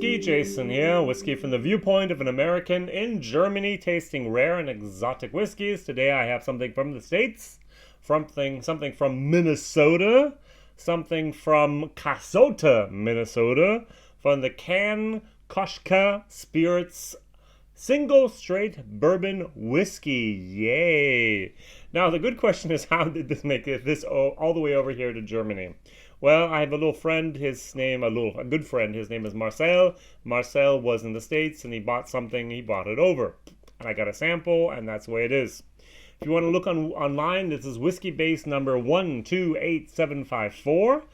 WhiskyJason here, whiskey from the viewpoint of an American in Germany, tasting rare and exotic whiskeys. Today I have something from the States, something from Minnesota, something from Kasota, Minnesota, from the Chankaska Spirits Single Straight Bourbon Whiskey. Yay! Now the good question is, how did this make this all the way over here to Germany? Well, I have a little friend, a good friend, his name is Marcel. Marcel was in the States and he bought something, he brought it over. And I got a sample, and that's the way it is. If you want to look online, this is whiskey base number 128754.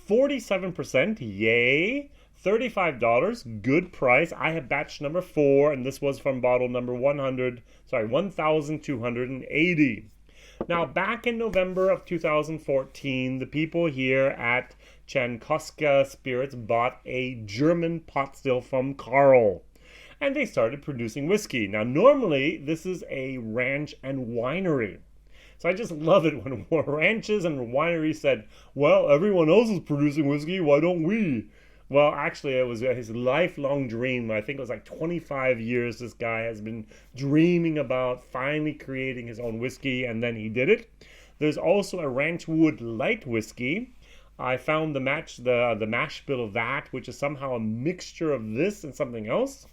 47%, yay. $35, good price. I have batch number 4, and this was from bottle number 1280. Now, back in November of 2014, the people here at Chankaska Spirits bought a German pot still from Carl, and they started producing whiskey. Now, normally, this is a ranch and winery. So I just love it when ranches and wineries said, well, everyone else is producing whiskey, why don't we? Well, actually, it was his lifelong dream. I think it was like 25 years this guy has been dreaming about finally creating his own whiskey, and then he did it. There's also a Ranchwood light whiskey. I found the mash bill of that, which is somehow a mixture of this and something else.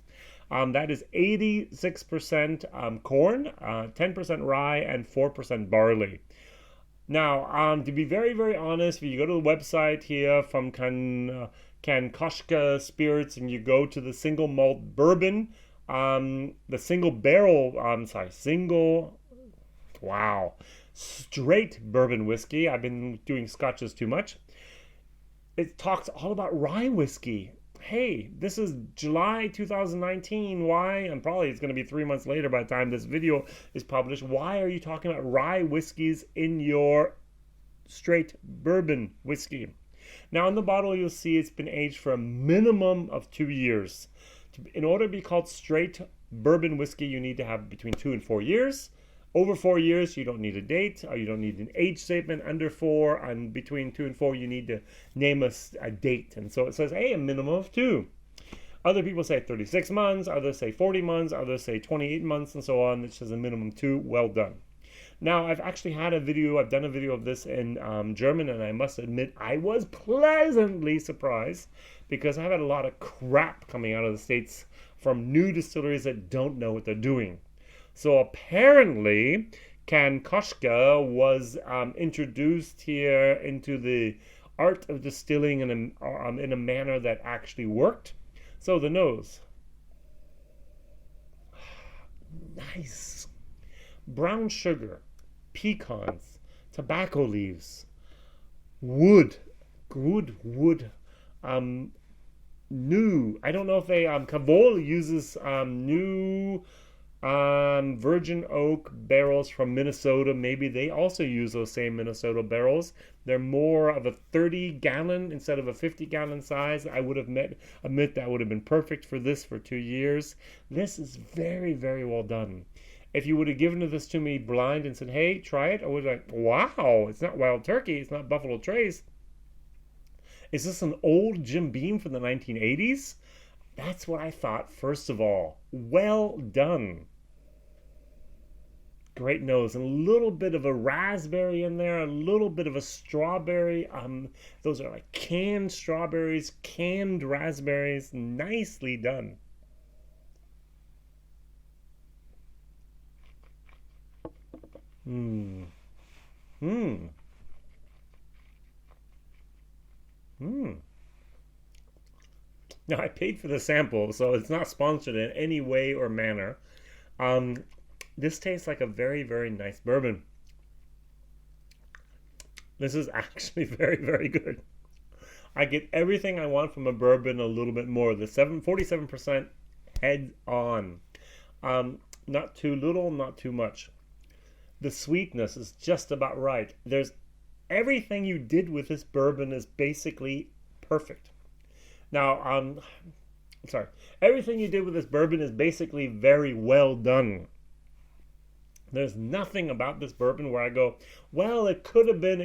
That is 86% corn, 10% rye, and 4% barley. Now, to be very, very honest, if you go to the website here from Chankaska Spirits and you go to the single malt bourbon, straight bourbon whiskey. I've been doing scotches too much. It talks all about rye whiskey. Hey, this is July 2019. Why? And probably it's going to be 3 months later by the time this video is published. Why are you talking about rye whiskeys in your straight bourbon whiskey? Now, in the bottle, you'll see it's been aged for a minimum of 2 years. In order to be called straight bourbon whiskey, you need to have between 2 and 4 years. Over 4 years, you don't need a date, or you don't need an age statement. Under 4, and between 2 and 4, you need to name a date. And so it says, hey, a minimum of 2. Other people say 36 months, others say 40 months, others say 28 months, and so on. It says a minimum 2. Well done. Now, I've actually done a video of this in German, and I must admit I was pleasantly surprised because I've had a lot of crap coming out of the States from new distilleries that don't know what they're doing. So apparently, Chankaska was introduced here into the art of distilling in a manner that actually worked. So the nose. Nice. Brown sugar, pecans, tobacco leaves, wood, new. I don't know if they, Cavol uses new virgin oak barrels from Minnesota. Maybe they also use those same Minnesota barrels. They're more of a 30-gallon instead of a 50-gallon size. I would admit that would have been perfect for this for 2 years. This is very, very well done. If you would have given this to me blind and said, hey, try it, I would have like, wow, it's not Wild Turkey, it's not Buffalo Trace. Is this an old Jim Beam from the 1980s? That's what I thought, first of all. Well done. Great nose, and a little bit of a raspberry in there, a little bit of a strawberry. Those are like canned strawberries, canned raspberries. Nicely done. Now, I paid for the sample, so it's not sponsored in any way or manner. This tastes like a very, very nice bourbon. This is actually very, very good. I get everything I want from a bourbon, a little bit more. The 47% head on. Not too little, not too much. The sweetness is just about right. Everything you did with this bourbon is basically perfect. Now, everything you did with this bourbon is basically very well done. There's nothing about this bourbon where I go, well, it could have been.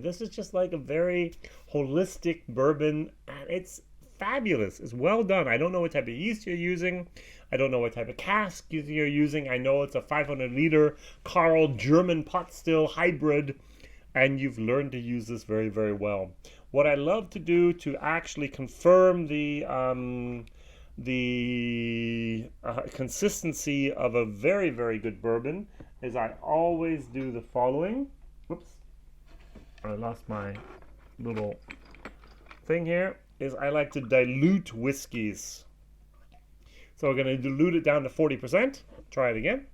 This is just like a very holistic bourbon, and it's fabulous. It's well done. I don't know what type of yeast you're using. I don't know what type of cask you're using. I know it's a 500-liter Carl German pot still hybrid, and you've learned to use this very, very well. What I love to do to actually confirm the consistency of a very, very good bourbon is I always do the following. Whoops, I lost my little thing here. Is I like to dilute whiskeys. So we're going to dilute it down to 40%. Try it again.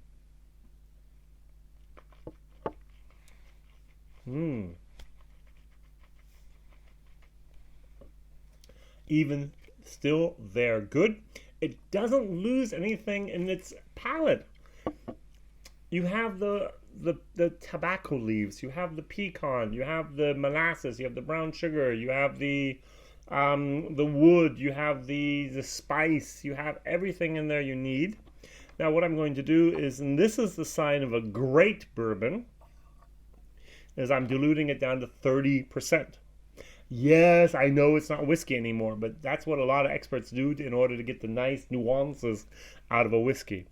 Even still, they're good. It doesn't lose anything in its palate. You have the tobacco leaves, you have the pecan, you have the molasses, you have the brown sugar, you have the wood, you have the spice, you have everything in there you need. Now what I'm going to do is, and this is the sign of a great bourbon, is I'm diluting it down to 30%. Yes, I know it's not whiskey anymore, but that's what a lot of experts do in order to get the nice nuances out of a whiskey.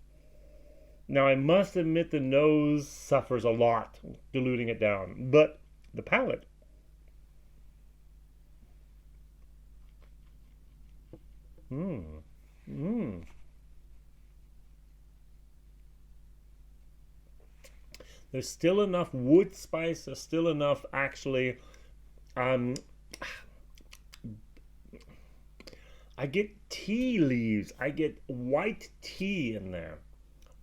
Now, I must admit the nose suffers a lot diluting it down, but the palate. There's still enough wood spice, there's still enough actually, I get tea leaves, I get white tea in there.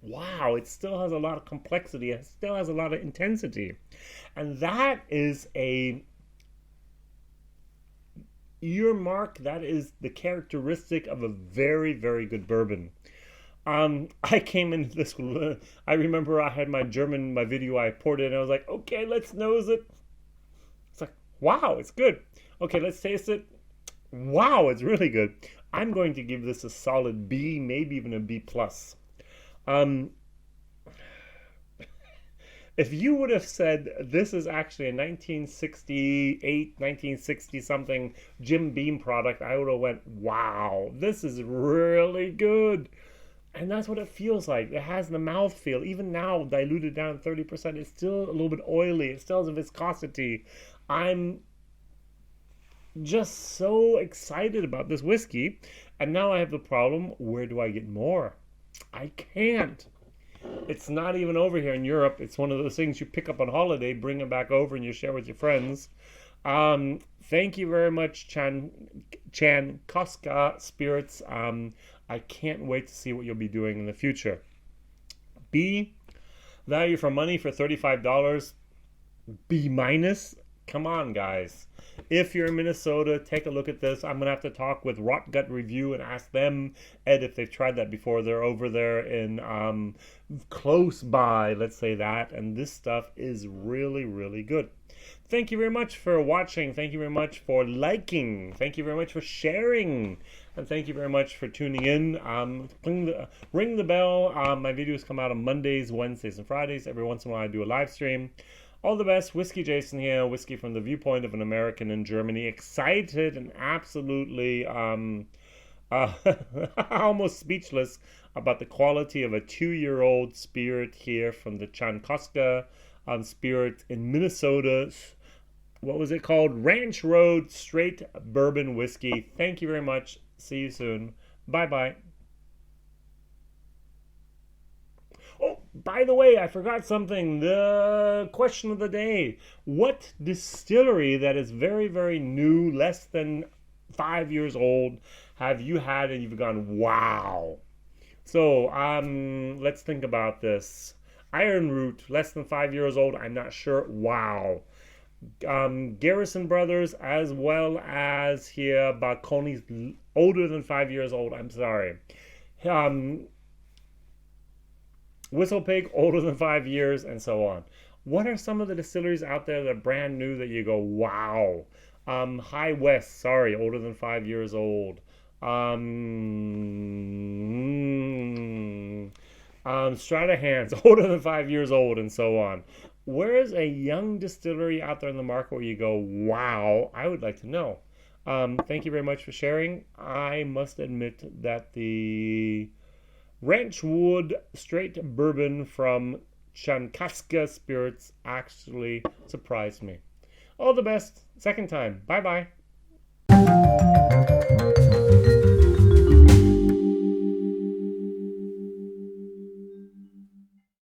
Wow, it still has a lot of complexity, it still has a lot of intensity. And that is a earmark, that is the characteristic of a very, very good bourbon. I came into this, I remember I had my video I poured it, and I was like, okay, let's nose it. It's like, wow, it's good. Okay, let's taste it. Wow, it's really good. I'm going to give this a solid B, maybe even a B+. If you would have said this is actually a 1968, 1960 something Jim Beam product, I would have went, wow, this is really good. And that's what it feels like. It has the mouthfeel. Even now, diluted down 30%, it's still a little bit oily. It still has a viscosity. I'm just so excited about this whiskey. And now I have the problem, where do I get more? I can't. It's not even over here in Europe. It's one of those things you pick up on holiday, bring it back over, and you share with your friends. Thank you very much, Chankaska Spirits. I can't wait to see what you'll be doing in the future. B, value for money for $35. B-. Come on, guys. If you're in Minnesota, take a look at this. I'm going to have to talk with Rot Gut Review and ask them, Ed, if they've tried that before. They're over there in close by, let's say that. And this stuff is really, really good. Thank you very much for watching. Thank you very much for liking. Thank you very much for sharing. And thank you very much for tuning in. Ring the bell. My videos come out on Mondays, Wednesdays, and Fridays. Every once in a while I do a live stream. All the best. WhiskyJason here. Whiskey from the viewpoint of an American in Germany. Excited and absolutely almost speechless about the quality of a 2-year-old spirit here from the Chankaska spirit in Minnesota. What was it called? Ranch Road Straight Bourbon Whiskey. Thank you very much. See you soon. Bye-bye. Oh, by the way, I forgot something. The question of the day. What distillery that is very, very new, less than 5 years old, have you had and you've gone, wow? So, let's think about this. Iron Root, less than 5 years old, I'm not sure. Wow. Garrison Brothers, as well as here, Balcones, older than 5 years old, I'm sorry. Whistle Pig, older than 5 years, and so on. What are some of the distilleries out there that are brand new that you go, wow? High West, sorry, older than 5 years old. Stratahan's, older than 5 years old, and so on. Where is a young distillery out there in the market where you go, wow, I would like to know? Thank you very much for sharing. I must admit that the Ranchwood Straight Bourbon from Chankaska Spirits actually surprised me. All the best. Second time. Bye-bye.